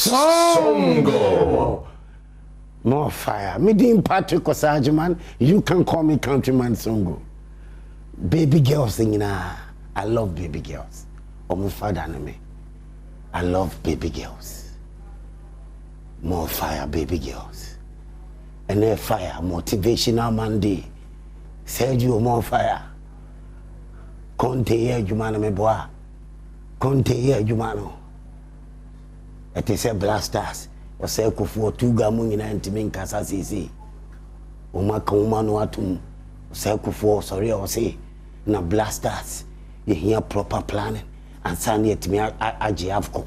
Songo. More fire. Me dim Patrick Osajiman. You can call me Countryman Songo. Baby girls singing. I love baby girls. Omu father me. I love baby girls. More fire, baby girls. And then fire, motivational Monday. Said you more fire. Conte ye jumano me boa. Conte ye jumano. It is a blasters. O say kufu tuga mu nyina ntimi nkasa sisi. O maka uma no atum. O say kufu sorry o say na blasters. You hear proper planning and sani etimi aji afko.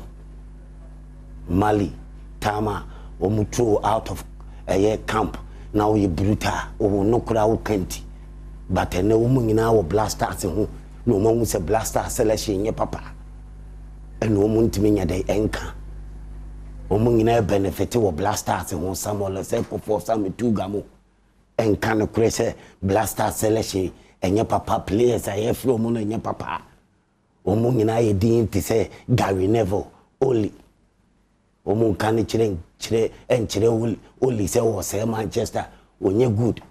Mali, Tama, o mutu out of a camp. Now you brutal o no kura o kenti. But ene o mu nyina wo blasters ho. No mo say blasters selection nye papa. And o mu ntimi nya dey enka. Omo nyina benefit wo blasters won Samuel say for some tuga mo en kan kure say blasters selection enye papa players aye flow mo enye papa omo nyina ye din ti say Gary Neville only omo kan chire only say wo say Manchester onye good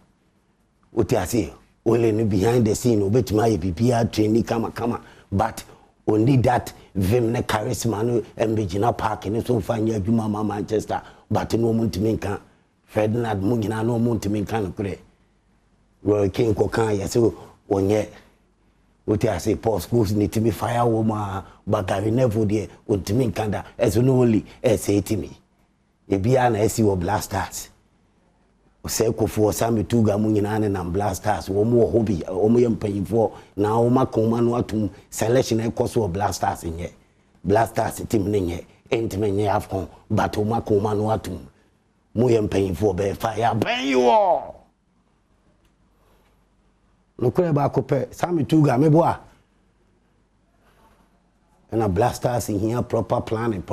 uti ase only no behind the scene obetima ye bibia training kama but only that vim ne charisma no embigina park ne so fanya adwuma ma Manchester but no muntimi nka Ferdinand mugina no muntimi nka no kure Roy King ko kan ya so onye uti ase Paul Scholes ni timi fire wo ma Gary Neville de untimi nka da eso no only say timi e bia na esi wo blasters o say ko fo sami tuga munyina ne na blasters wo mo hobby wo mo yempanyifo na wo makoma no atum selection e koso blasters nye blasters team nye entime nye afcon but wo makoma no atum mo yempanyifo be fire ben yo no kure ba ko pe sami tuga meboa na blasters in here proper planning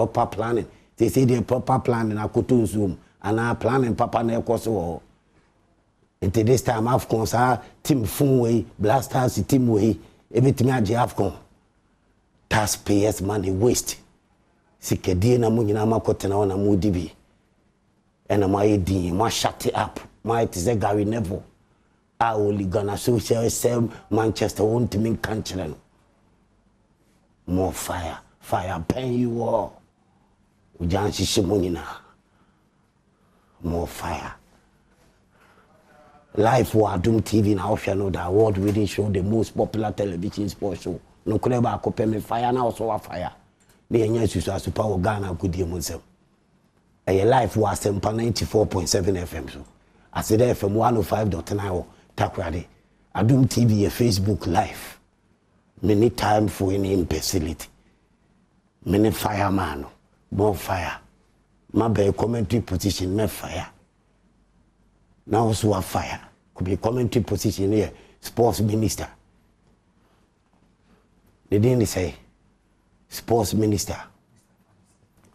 they say the proper planning akoto zoom and our planning papa na ekoso until this time AFCON sa team fun way blasters team way everything age AFCON taxpayers money waste sikedi na mu nyina makotena ona mu dibi ena my din ma shut it up my it is a Gary Neville I only gonna social sell Manchester won't mean country more fire pen you all ujan shishimu nyina more fire. Live for Adum TV now know the award winning show, the most popular television sports show. No clever copy me fire now so fire. The Yankees are super Ghana good deal myself. A live was 94.7 FM so. I said FM 105.9 Takrade. Adum TV a Facebook live. Many time for any imbecility. Many fireman, more fire. My be commentary position me fire. Now also a fire. Could be commentary position here. Sports minister. They didn't say sports minister.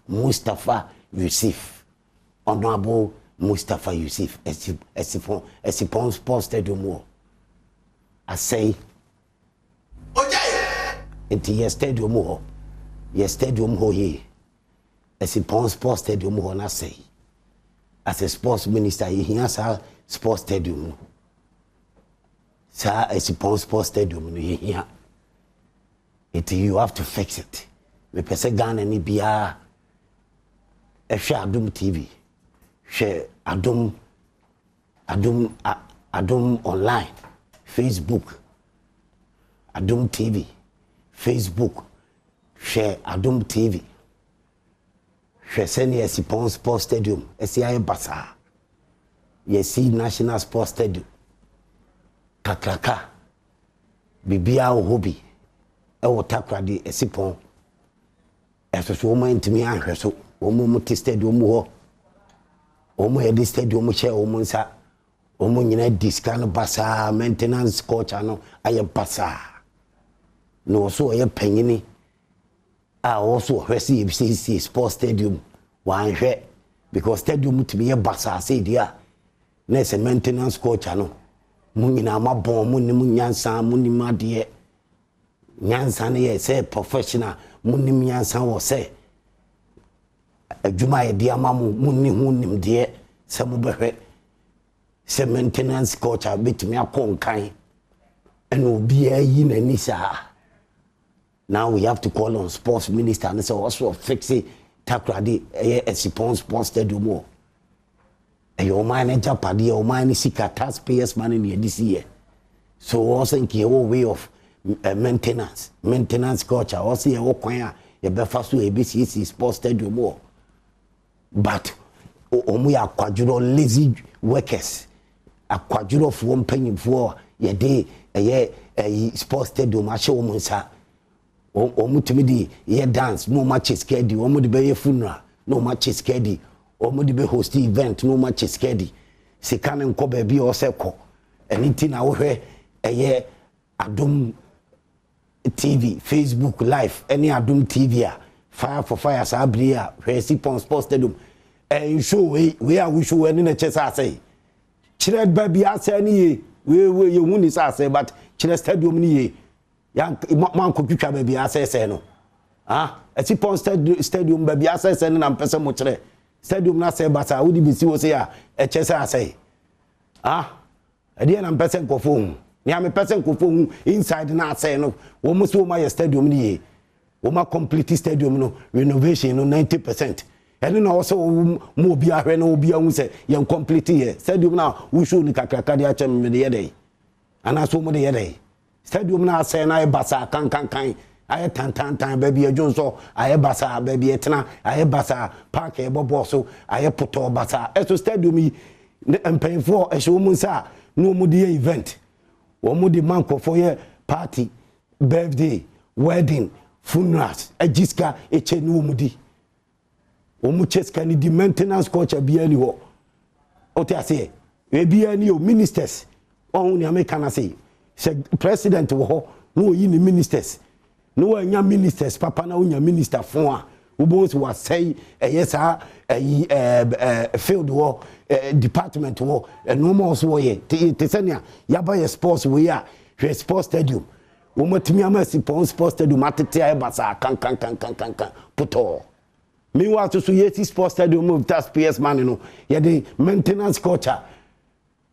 Mustafa Yusuf. Honorable Mustafa Yusuf. Esipon Sports Stadium. I say. Into your stadium. Your stadium ho ye. Esipon Sports Stadium ho na say. As a sports minister, he has a sports stadium. Sir, Esipon Sports Stadium here. You have to fix it. Me pese Ghana ni bia. Share Adum TV. Share Adum online. Facebook. Adum TV. Facebook. Share Adum TV. Send Esipon Sports Stadium, SCI Basa. Yesi National Sports Stadium. Kakraka. Bibia hobby. Ewo takradi Esipon. Eso woman intimi anhweso. Omo muti stadium ho. Omo head stadium che omo nsa. Omo nyina discan basa maintenance coach ano aye basa. No so aye panyini. Also hwesi FCC Sports Stadium wan hwe because stadium to be a basa say dia na se maintenance coach ano mu nyina mabon mu ni mu nyansa mu ni made nyansa ne ye say professional munim nyansa wo say adwuma ye de amamu munni hu nim de se mo behwe se maintenance culture betimi akonkan and obi ayi na ni sa. Now we have to call on sports minister and say also fix it takrade a sports stadium. Your manager party or mine sika taxpayers money near this year. So also in your way of maintenance culture also your kwanya your breakfast to ABCC sports stadium. But we are quadruple lazy workers. A quadruple for one penny for your day a sports stadium. I show monsa. Omutimi ye dance no match is schedule. Omu be funeral no match is schedule. Omu be host event no match is schedule. Sikane nko baby oseko. Anything na wo hwe Adum TV, Facebook Live, any Adum TV Fire for Fire Sabria, where Sipon Sports Stadium. And show we are we show any chess I say. Chired baby I say any we you win is I say, but Chired Stadium ni young man could picture baby I say no. Ah, a Sipon Stadium baby I say and I'm person much Stadium na say, but I would be see what say a chess I say. Ah, a dear I'm person go phone. Ni am person ko phone inside na say no wo mo so my stadium ni wo ma complete stadium no renovation no 90%. And no also mo bia hwe na obi ahu say yen complete here stadium na wo show ni kakraka de achem me de dey ana so mo de dey stadium na say na e basa kan aye tan baby ajonso aye basa baby etena aye basa park e bobo so aye poto basa eso stadium yi empenfo e show mo sa no mo de event. Omo di manko for your party, birthday, wedding, funerals, ejiska echenu omudi. Omo cheska ni di maintenance culture biani ho. Ote ase, we biani o ministers. Ohun ni American say, president wo ho, no yi ni ministers. No anya ministers papa na unya minister fon a. Ubos was say yesa field war department war no more so ye tesania yaba ye sports we are sports stadium wo matimi amasi pon sports stadium atete ay basa kan puto me wa to so ye sports stadium of taxpayers money no ye the maintenance culture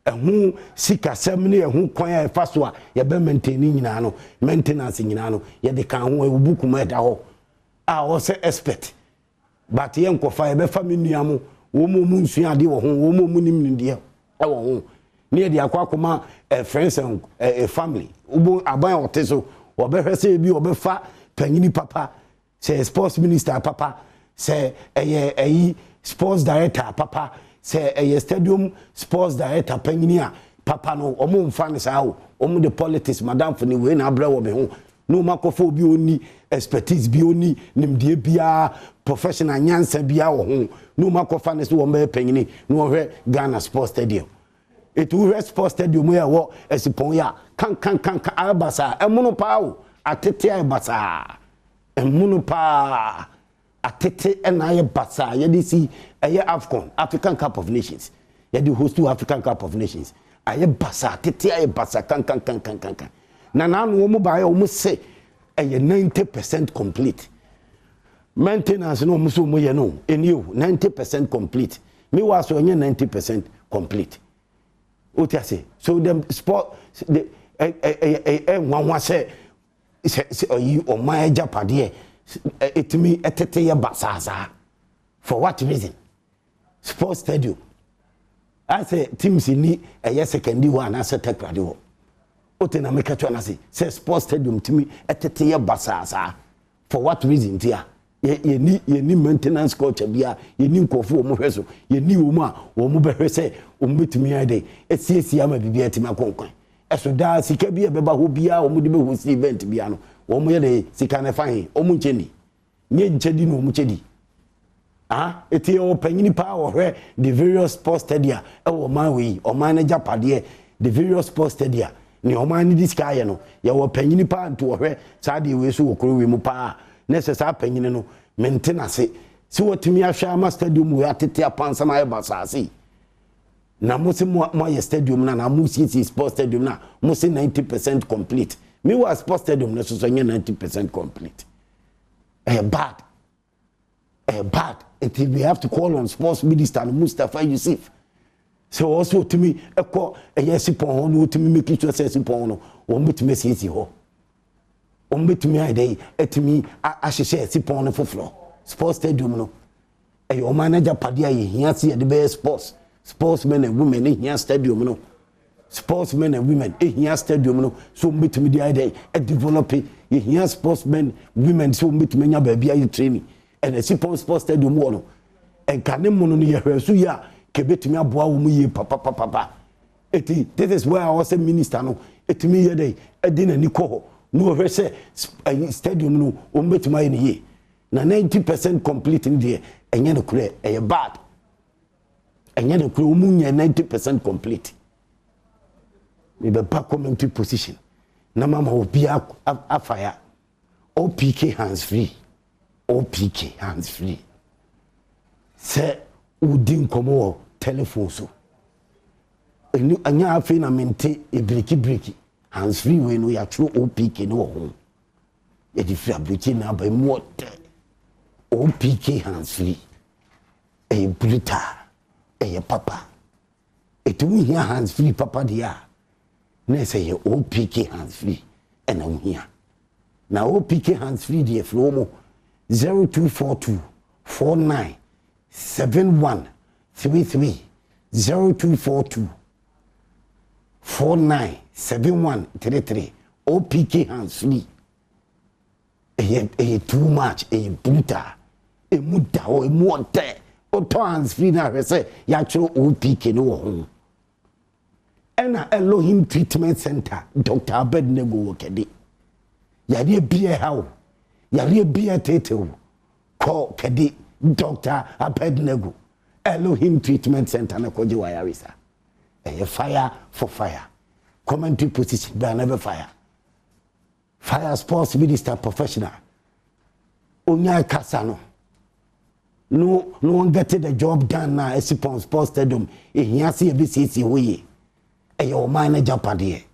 ehun sika semne ehun kwan e faso a ye be maintain nyina no maintenance nyina no ye de kan ho ebuku ma da ho a o se expert but yen ko fa e be family amu wo mo mu nsua de wo ho wo mo mu nim de e wo ho ne de akwa friends and family ubo aban oteso wo be hwese bi wo be fa panyini papa say sports minister papa say sports director papa say stadium sports director panyini a papa no omo mfa ne sa wo omo de politics madam for ni we na abra wo be ho no makofo bi oni expertise bi oni nimdie bia professional nyansa bia wo ho no makofa ne so wo be panyini no hwe Ghana Sports Stadium it we Sports Stadium ya wo esipon ya kan abasa emuno pa wo atete abasa emuno pa atete enaye basa ye di si eye AFCON African Cup of Nations ye di host to African Cup of Nations aye basa atete aye basa kan na no mo ba yo mo say 90% complete maintenance no mo so mo ye no eniu 90% complete me was so 90% complete otiase so them sport the one say you o my japade it me etete ye basasa for what reason sports stadium I say teams ni second one as a takrade Otena make a say sports stadium to me etete ye basasa for what reason dia ye ni maintenance culture bia ye ni nkofo o mo hweso ye ni o mu a o mo behwe se o mo betumi ade esiesie ama bibia tima konkon eso da sika bia beba ho bia o mo de be host event bia no o mo ye de sika na fahin o mo ncheni nye nchedi no o mo nchedi eti o panyini pa o hwe the various sports stadia e wo man we o manager pade the various sports stadia ni o man di sika ye no ye wo panyini pa nto o hwe sa de we so wo kro we mu pa necessary panyini no maintenance si wotimi ahwe ama stadium we atete apansa na ebasase na mo se mo ye stadium na mo si sports stadium na mo se 90% complete me was sports stadium no so 90% complete. Bad. Until we have to call on sports minister Mustafa Yusuf. So also to me, a call a yes upon no to me make it say upon no one bit me see ho. One bit me I day at me I should say upon for floor. Sports stadium no. A your manager padia here see the best sportsmen and women in here stadium no. Sportsmen and women in here stadium no. So bit me the idea at developing here sportsmen women so bit me baby training and a sports stadium no. And can them no here so ya kebetimi aboa wo mu ye papa eti this is where I was a minister no etimi ye dey edi na ni ko no hwe se stadium no o betimi ye ye na 90% complete in there enye no kure e bad enye no kure o mu nye 90% complete we be back commentary position na mama obi afire OPK hands free say udin komo telephone so enu anya afi na mente e breaki hands free we no ya true OPK no ho e di free abreaki na ba mu OPK hands free e bruta e papa e tu hia hands free papa dia na say ye OPK hands free e na hia na OPK hands free dia flow mo 0242 49 7133 0242 49 7133 OPK hands free too much brutal muda o muote o hands free na say ya chiro OPK no ho ena Elohim treatment center Dr. Abednego Wokede yare bia hawo yare bia tetewo ko kede Dr. Abednego Elohim treatment center na koje wayarisa fire for fire commentary position by never fire sports minister professional onya kasa no one get the job done na Esipon sports stadium ehia se ebisisi hoye o manager pade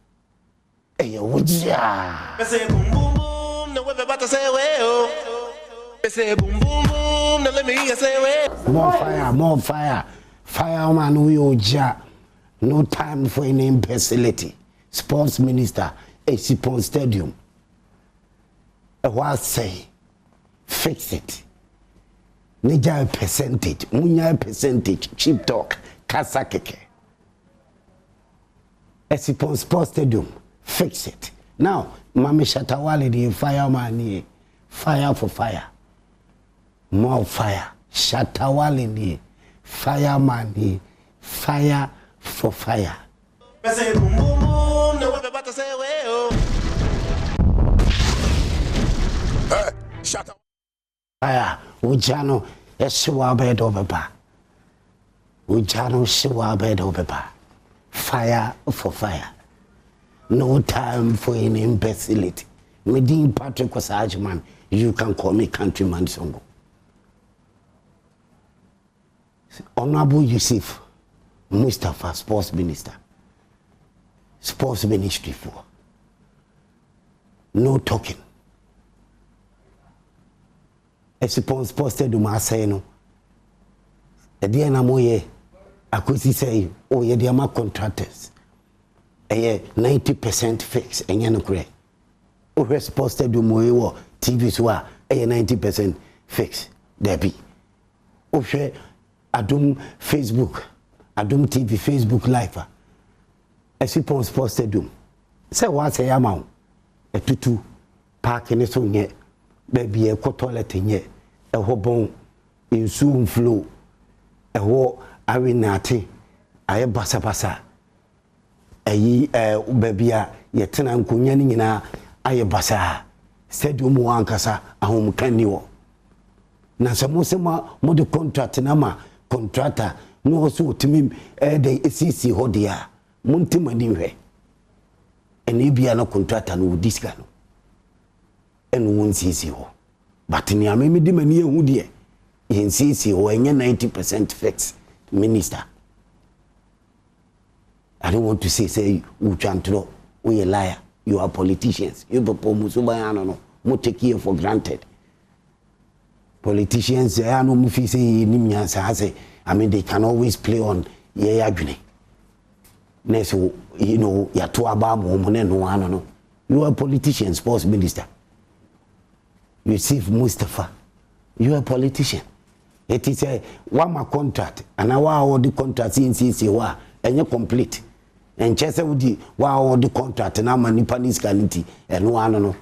wojia say boom boom boom no we about to say we say boom boom boom no let me hear say we more fire man we oja no time for any imbecility sports minister Esipon stadium what say fix it Nija percentage munya percentage cheap talk kasa keke Esipon sports stadium fix it now Mami Shatawale the fireman here fire for fire more fire Shatawale the fireman here fire for fire say boom boom boom no we about to say we shut up fire ujano eswa bed obeba ujano shiwa bed obeba fire for fire no time for any imbecility Medin Patrick Osajman you can call me countryman Songo Honorable Yusuf Mustafa sports minister sports ministry for no talking Esipon sports stadium asay no e dey na moye akosi say o ye dey ma contractors 90% fix enye no kure o sports stadium moye wo TV so a 90% fix there be o hwe adum Facebook adum TV Facebook live Esipon sports stadium say what say amount etutu park ne so nye baby e ko toilet nye e ho bon insu flow e ho awinate aye basa ayi baby a yetena nkonya ni nyina aye basa stadium wankasa ahom kanni wo na samusema mo de contract na ma contractor no so timim de esisi ho dia muntimani hwe ene bia na contractor no diska no enu nsisi ho but ni amemi di mani ehu de nsisi ho enye 90% fix minister I don't want to say you chantro we a liar you are politicians. You people musubayano no mo take you for granted. Politicians I no mu fi say ni nyansa say I mean they can always play on ye adwene. Next you know ya to aba mo ne no ano no. You are a politician, sports minister. Yusuf Mustafa. You are a politician. It is a one contract and our the contract in CC and you complete. And Chester would the wow the contract and I'm a Nipanis canity and one no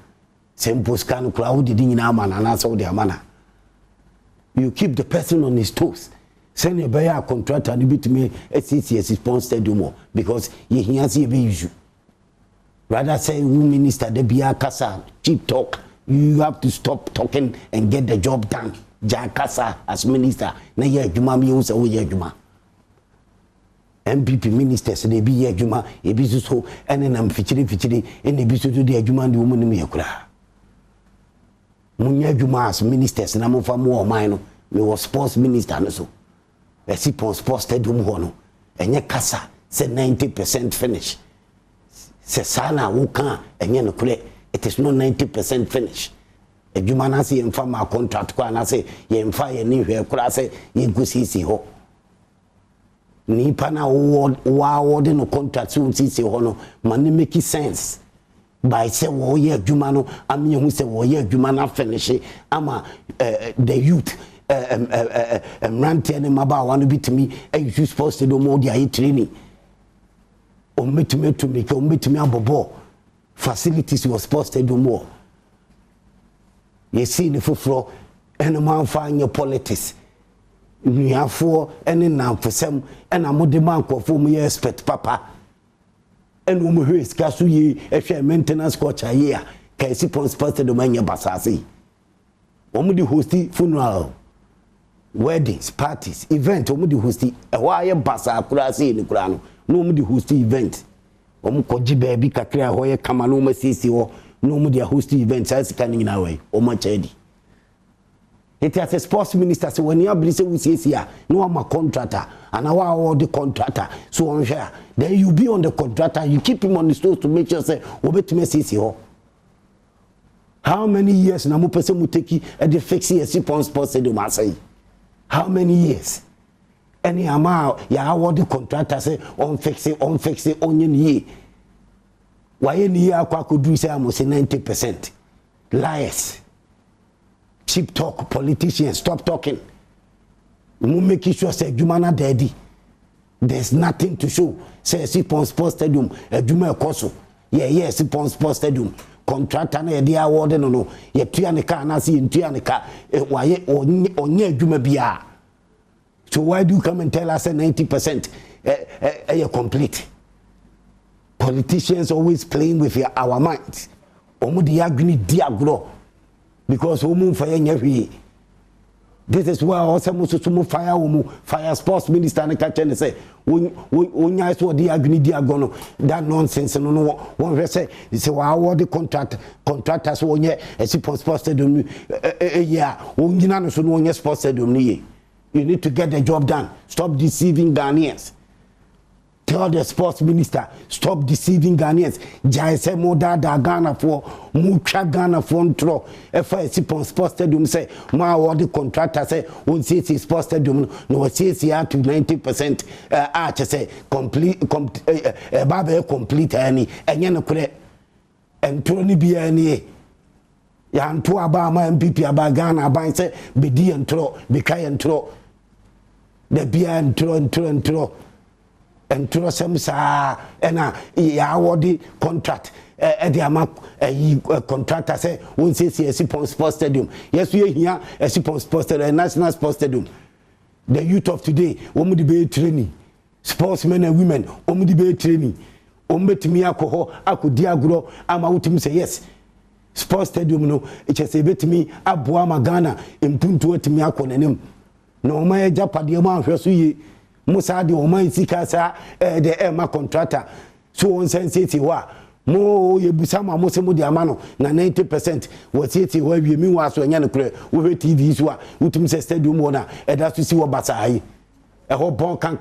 same post can crowd in our man and answer their manner. You keep the person on his toes. Send a buyer contract and you to me a CCS response do more because he hears a issue. Rather say minister the Bia Kasa cheap talk. You have to stop talking and get the job done. Jakasa as minister na ye adwuma mi unsa wo ye adwuma MPP ministers they be ye adwuma e bi so ene nam fichiri ene bi so de adwuma de wo mu ne yakura munya adwuma as ministers na mo fa mo o man no me was sports minister no so e si sports stadium ho no enye kasa say 90% finish se sana wo kan enye no kure it is not 90% finish. Adwuma na se yemfa ma contract kwa na se yemfa ye ni hwe kura se yegusisi ho ni pana wo de no contract so sisi ho no man make sense by say wo ye adwuma no am ye hu se wo ye adwuma na finish ama the youth rantie ne maba wa no bitimi you supposed to do more dia training o metime to make o metime abobo facilities was supposed to do more. You see the fufro and a man find your politics. You have for any now for some and a more demand for me expect papa. And who is Casuye, a maintenance coach a year, can see Ponsposted Domania Basasi. Omudi hosty funeral, weddings, parties, event, Omudi hosty, a wire bassa, Kurasi in the Kurano, no mudi hosty event. Omukoji baby kakria hoye kamanuma sisi o. No more host events as coming in our way or much Eddie. It has a sports minister so when you have listen we say here no I'm a contractor and our the contractor so on share then you be on the contractor you keep him on the stores to make sure say obet me see how many years na mo person mu take e dey fix here sports do ma say how many years any amount ya award the contractor say on fix it onye ye. Why ni akwa kudu say am say 90%. Liars. Cheap talk politicians stop talking. We make sure say Jumana daddy. There's nothing to show. Say Sipon Sports Stadium, Juma Koso. Yeah, Sipon Sports Stadium. Contractor na dey award no. Ye tua ne car na see tua ne car. Why onye Juma bia. So why do you come and tell us 90% complete? Politicians always playing with our minds. Omu di agni diagro because omu fire nyewe. This is why also musu fire sports minister na catch and say onya so di agni diagono that nonsense no one say wa award the contractors onye sports stadium yeah onyina no so no onye sports stadium ni. You need to get the job done. Stop deceiving Ghanaians. Tell the sports minister, stop deceiving Ghanaians. Jaise moda da Ghana for mucha Ghana for ntro. FIC pon sports stadium say ma award the contractor say on CC sports stadium no CC to 90% arch say complete babe complete any enye no kure entro ni bia ani ya nto aba ma MPP aba Ghana aba say bedi entro bekai entro the bia entro and to some sa ena ya award contract the ama contractor say won say Sipon Sports Stadium yes we here Sipon Sports Stadium National Sports Stadium the youth of today omu be training sportsmen and women omu be training ombetimi akoho akodi agro ama utimi say yes Sports Stadium no it say betimi aboa magana impuntu otimi akonanem no ma japade ma hweso yi Musa di oman sikasa the Emma contractor so on sensitive wa mo ye busama mo se mo di amano na 90% what it wa wi mi wa so nya ne kure wo TV so a utum se stadium wona e da so si wo basa ai e ho bon kan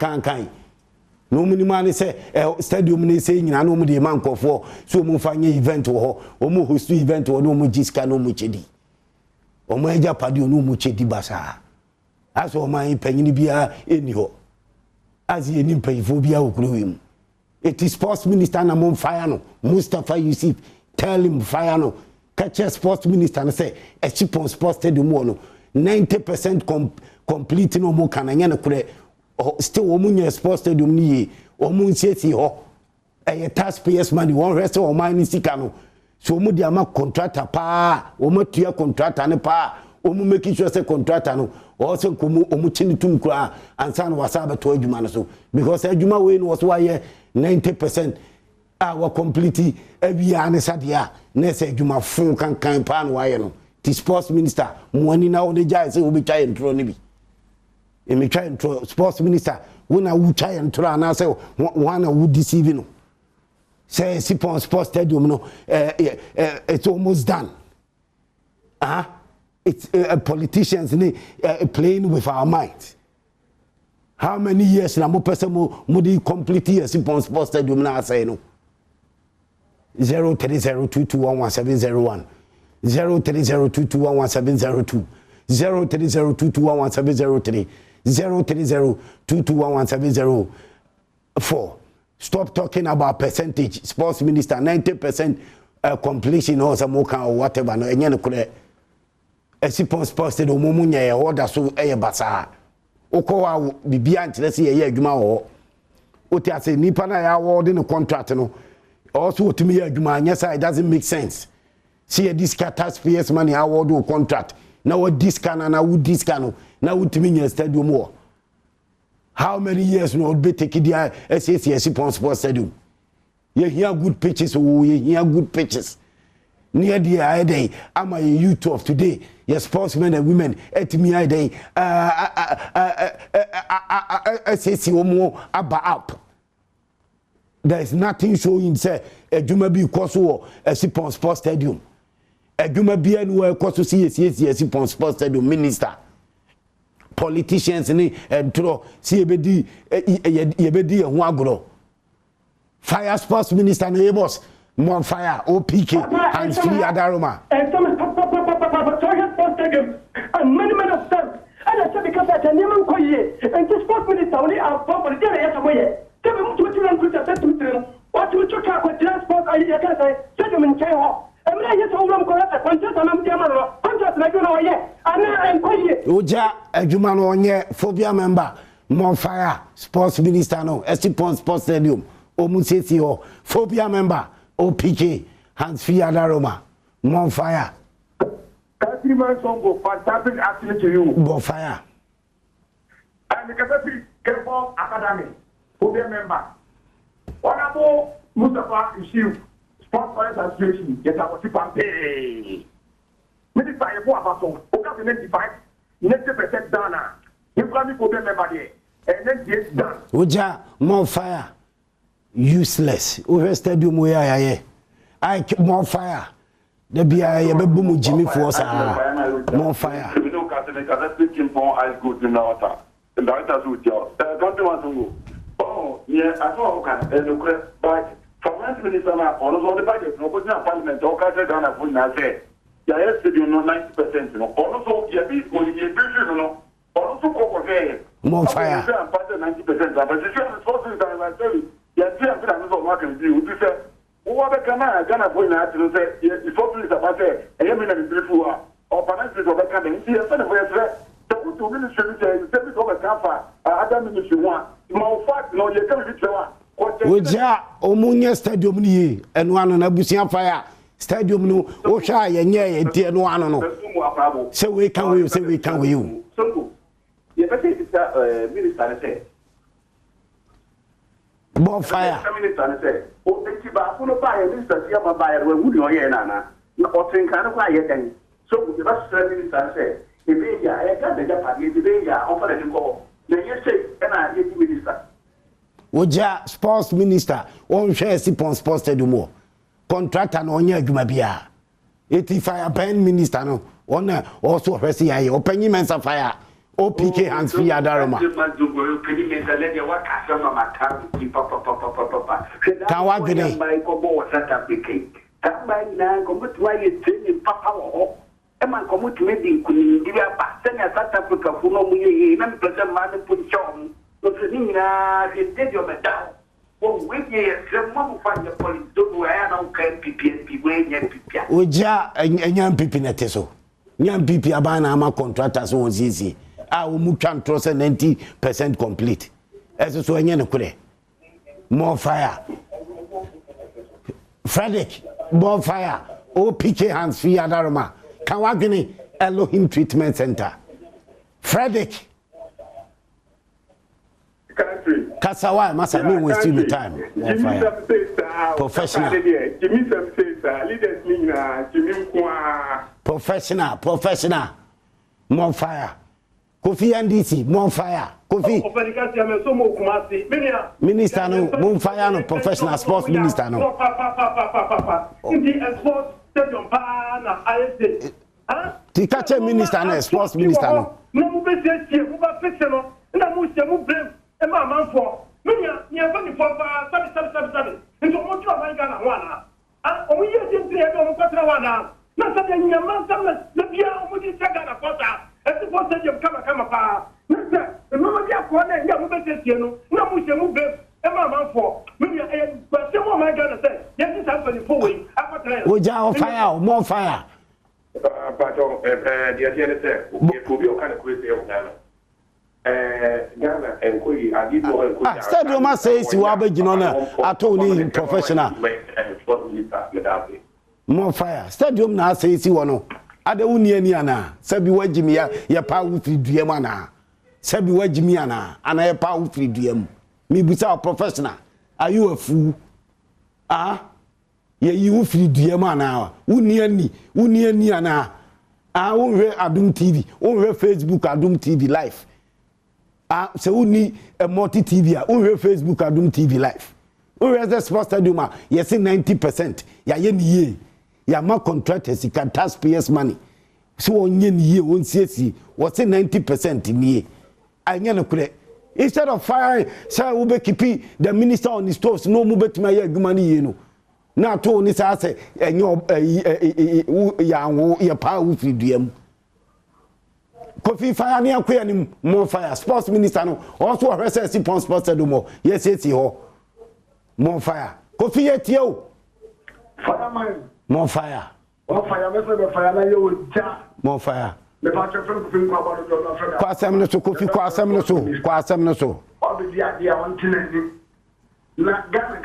no minimum say stadium ni say nyina no mu de man kofo so mu fanye event wo ho mu host event wo no mu jiska no mu chedi o mu eja padio no mu chedi basa aso o man panyini bia eni ho azi eni mpanyifo bia okuro wem it is sports minister na mo fire no Mustafa Yusuf tell him fire no catch sports minister and say a chip on sports stadium no 90% complete no mo kananya na kure still omunya sports stadium ni omun seti ho taxpayers money one rest of mine sika no so omu dia ma contractor pa omu tua contractor ne pa omu make sure say contractor no also komu omu chini tum kura ansa no wasaba to adwuma no so because adwuma we no was why 90% our complete ebia ne sadia na say adwuma fun kan pa no why no the sports minister money na on the jai say obi try intro ni bi emi try intro sports minister when I would try and try and say one would deceive no say Sipon Sports Stadium no it's almost done it's politicians playing with our minds. How many years na mo person mo di complete Sipon Sports Stadium na say no 0302211701 0302211702 0302211703 03022111704. Stop talking about percentage. Sports minister 90% completion or some more or whatever. No, any kure. Esipon sports de omumunya ya order so basa. Okowa bibia antire se ye adwuma ho. Oti ase nipa na ya award no contract no. Also otimi ya adwuma anya say it doesn't make sense. See this taxpayers money award o contract. Now what this can and would this can now would mean stadium war. How many years no be take the SACS Sports Stadium? You hear good pitches, you hear good pitches. Near the day, am I a youth of today? Your sportsmen and women at me day SAC Omo Abba up. There is nothing showing say a Jumabi Koso a Sports Stadium. Eduma bia no e kwaso CSC pon sports stadium minister politicians ni entro si ebedi ho agro fire sports minister na boss more fire OPK hands free adaroma sports stadium and many of them and I said because I can never call you and the sports minister only are for the area somewhere tell me what you want to say to what you talk about transport I can say stadium in China. Oja adwuma no onye phobia member more fire sports minister no Estipon Sports Stadium omusesi ho phobia member OPK hands free adaroma more fire Countryman Songo fantastic acting to you more fire and the Kasapri Kefo Academy phobia member Honorable Mustafa Yusuf Sports Association, yes, I was pay. Minister, you go about 90% done. You can't be problem about it. And then it's done. Oja, more fire. Useless. Over stadium where I more fire. The BI, boom, Jimmy Force. More fire. You know, because speaking for I go to Nawata. The directors with you. Don't want to go. Oh, yeah, I know, okay, and the but. Finance minister na on the budget no put na parliament o ka say Ghana for na say ya yesterday no 90% no also ya be go ye be no also ko say more fire 90% but the sure supposed to I tell you ya see am na so market be you say wo be Ghana for na to say you supposed to about say e me na be fu a o finance minister be can see say na for say the to ministry say be go be can fa other ministry one ma fact no ye can be tell Oja omunye stadium ni enu anu na busia fire stadium no wo hwa ye nye ye tie no anu no say we can we so ye be say minister say more fire minister say o enti ba fu no ba ye minister say ma ba ye we wudi o ye na o tin kan ko aye dan so we be say minister say e be ya e ka de ja pa ye be ya o fa de ko le ye say na ye minister Oja sports minister on share Sipon Sports Stadium contractor no onye adwuma bia 85 pen minister no on also resi aye opanyi mensa fire OPK hands free Adaroma. Can what get it? Man come to me give a passing at South Africa for no me, and present man put John. So, Nina, he did your medal. Oh, with ye, some one find the police, do I don't care PPNP, when young people. Uja and young people neteso. Young people abana ama contractors was easy. I will move can trust 90% complete. As so any more fire. Frederick, more fire. OPK hands free Adaroma. Kawagini Elohim Treatment Center. Frederick. Kasawa, must have been wasting the time. Professional. Professional. More fire. Kofi NDC, more fire. Kofi. Minister no, more fire no professional sports minister no. Tikache minister no, sports minister no. No be say tie, we ba fix no. Na mu se mu blame. E ma man for. Me nya ba ni for ba sabi. Nto mo tu aban ga na ho ana. Ah, o ye je tie do mo kwatra wa na. Na sa de nya man sam na bia o mo di chaga na fosa. E ti fosa je kama pa. Na se no mo dia ko na nya mo be se tie no. Na mu se mu blame. E ma man for. Me nya e ba se mo man ga na se. Ye ti sa ni for we. Akwatra. Oja fire, more fire. Pardon, the idea is it will be a kind of crazy of Ghana and Koyi. I did know. Stadium says you are beginning on a Tony professional. More fire. Stadium now says you want to. Ada uniana. Sabi wa Jimmy ya power free duemana. Sabi wa Jimmy ana. Ana ya power free duem. Me busa professional. Are you a fool? Ah? You free duema na uniani ana we Adum TV we Facebook Adum TV live so uni a multi TV we Facebook Adum TV live we the sports stadium yes 90% ya ye ni ya ma contractors can taxpayers money so onye ni ye won see what say 90% ni anya no kure instead of fire say we be keep the minister on his toes no mu betima ye adwuma ni ye no na to ni sa se enyo ya pa wu friduam Kofi fire ni akoya ni more fire sports minister no also research sports do more yes ho more fire Kofi yetie o Fire man. more fire Me fire na yo ja. more fire Me pa chefo Kofi kwa ba do na fere. kwa asem no so Kofi kwa asem no so Obi dia on tinani. Na gana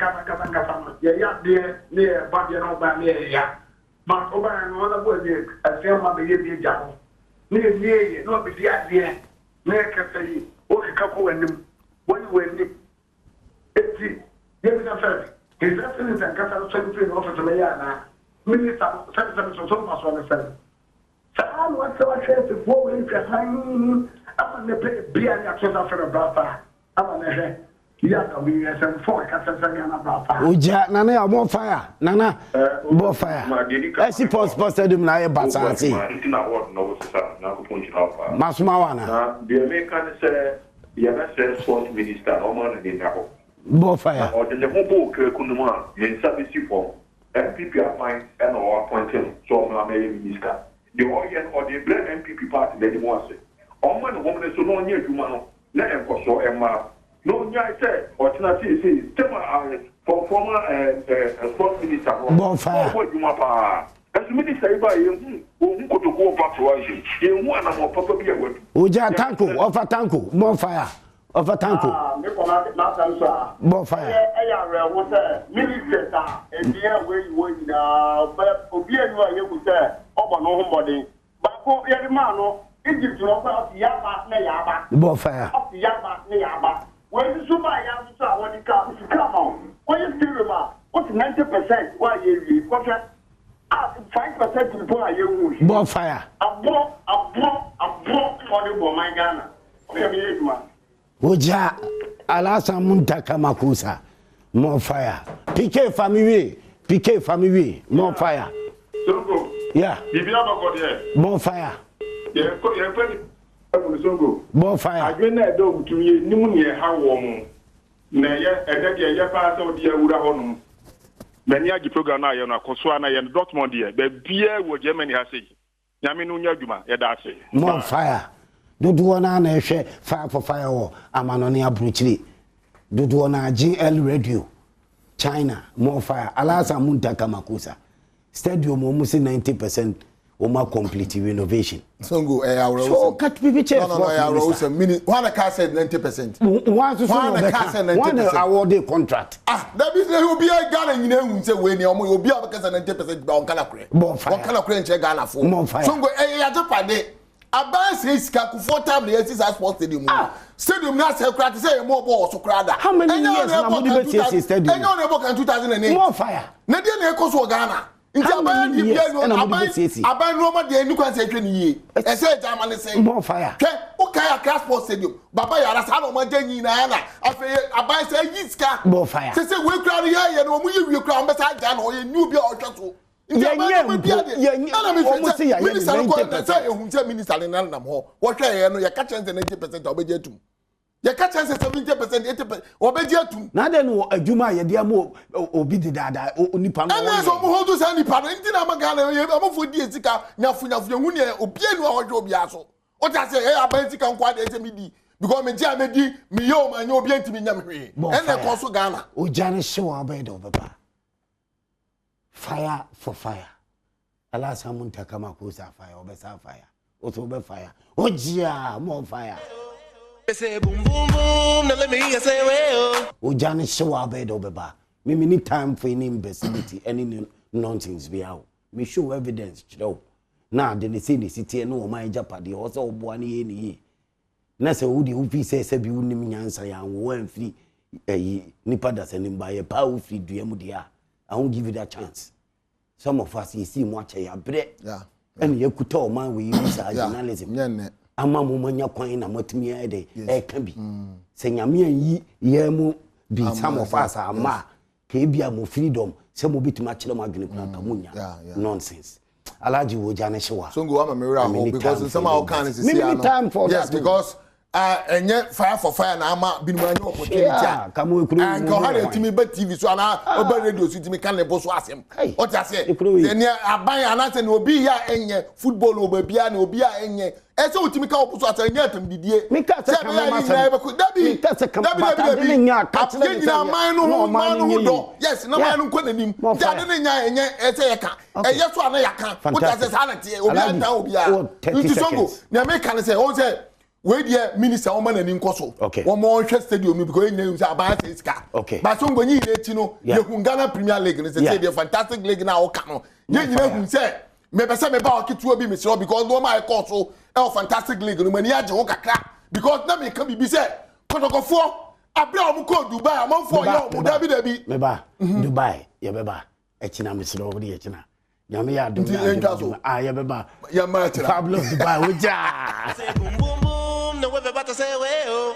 ya de ne ba de no ba ne ya ma o ba no na bo de afia ma be ye ja ho ne ye no be dia de ne ka sai o ka ko wanim wani eti ye bi na fa his excellency and kasa so ni no office me ya na minister so ma so na fa sa no wa sa chef for we ka han ama ne pe bia ya so na fa brata ama ne he Oja nana ya more fire nana more fire esi sports stadium na ye basansi masuma wana na the American say ya na say sports minister o man dey na ho more fire o de mo bo ke kunuma men service for MPP appoint and or appointing so na minister the oyen or the blame MPP party dey mo say o man wo me so no nya adwuma no na enkoso ema no nya say alternative say tema for former sports minister bonfire what you mapa as minister iba ye hu kotoko patroage ye hu ana mo papa bi awu oja tanko offer tanko bonfire offer tanko me ko na tanso bonfire ya re wo say minister ta e bia we na obi anu aye wu say obo no ho body ba ko ye ma no Egypt no ba ya ba na ya ba bonfire ya ba na ya ba when you buy ya so when you come on when you still ma what 90% why you what 5% people are you bonfire abro for the boy Ghana okay me man oja alasa muntaka makusa more fire PK family more fire so go yeah bibia ba go there more fire ye ko ye pe Songo. Bon fire. Again, I don't to me, Nimunia, how warm. Nay, and that your pass of the Ura Honum. Many agi program na na Koswana and Dortmund here. But beer what Germany has said. Yaminu Yaguma, Yadase. More fire. Duduana na ehwe fire for fire or amanoni abruchiri. Duduana GL radio. China more fire. Alasa munta kamakusa. Stadium almost 90% Oma complete renovation. Songo so cut people chair. No, mini one car said 90%. One car said 90%. One awarded contract. That means there will be a Ghana in there say when you will be because 90% on Canacre. Bonfire. One Canacre in Ghana for Bonfire. Songo Japade. About says Kaku 4 times the SC Sports Stadium. Stadium now say crack say more balls so crowded. How many years now Stadium? And you never can 2008. More fire. Nadia Ecoso Ghana. Aban Roma de nu kan se twa ni ye e se Germany say more fire ke o kai Transport Stadium baba yara sa no ma janyi na na afi aban say yiska more fire se we kra ye no mu ye wie kra on be sa ja no ye new bi o twa so ye almost say ye minister ko say ehun say minister na nam ho wo hwe ye no ye ka chance 90% obeje tum ye ka chance 70% 80% obeje tum na de no adwuma ye de am obi di dada onipa no ana so mo hodo sa nipa no nti na magana ye amofo di esika nyafu ehun ne obi enu a hodo obi aso o ta say e aban sika nkwa de ese mi di because me dia me di me yo ma nya obi antimi nya me hwe ene ko so Ghana o jane shewa abai do baba fire for fire ala samun takama ko sa fire obesa fire o so be fire o jia more fire. Say boom boom boom, now let me hear say well. O jane shewa abai do baba me need time for any imbecility any nonsense be out me show evidence chiro na de ne say ne city no o man japade o so obo ani ye ni na se wo di wo fi say bi wo nim nyansa ya wo amfiri nipa da se nim ba ye pa wo fi dua mu dia I won't give you that chance. Some of us you see much ya bre and you could tell man we use journalism ama mo manya kwan na matumi e de e ka bi se nyame yi ye mu bi some of us ama ke bia mo freedom se mo bituma kire mo adwene kuna ka munya nonsense alaji wo jane hyewa so go am me ra because some how can see time for yes that because enye fire for fire na ama binuma anya opportunity kamo ekuru and go have timi be TV so na oba radio so timi kan le bo so asem o ti ase ene aban anase na obi ya enye football oba bia na obi ya enye ese otimi ka opo so ase enye atam didie se dabi nya katile na man no do yes na man no ko nanim dade ne nya enye ese ye ka eye so ana ya ka o ti ase sa na tie obi anta obi a nti songo na me kan say o say we dear minister woman and inkoso one more stadium because you say about this car but so go nyi eti no ye Ghana Premier League they say the fantastic league na o ka no ye nyina hu say me be say me ba o kitu obi me sure because no my course so e fantastic league no mani age wo kakra because na me ka bibi say kotokofo abra o ko Dubai amanfo ye o dabi me ba Dubai ye be ba e china me sure obi ye china nyame ya do ye be ba ya ma chira fabulous Dubai wo ja Say boom boom boom, now we're about to say well.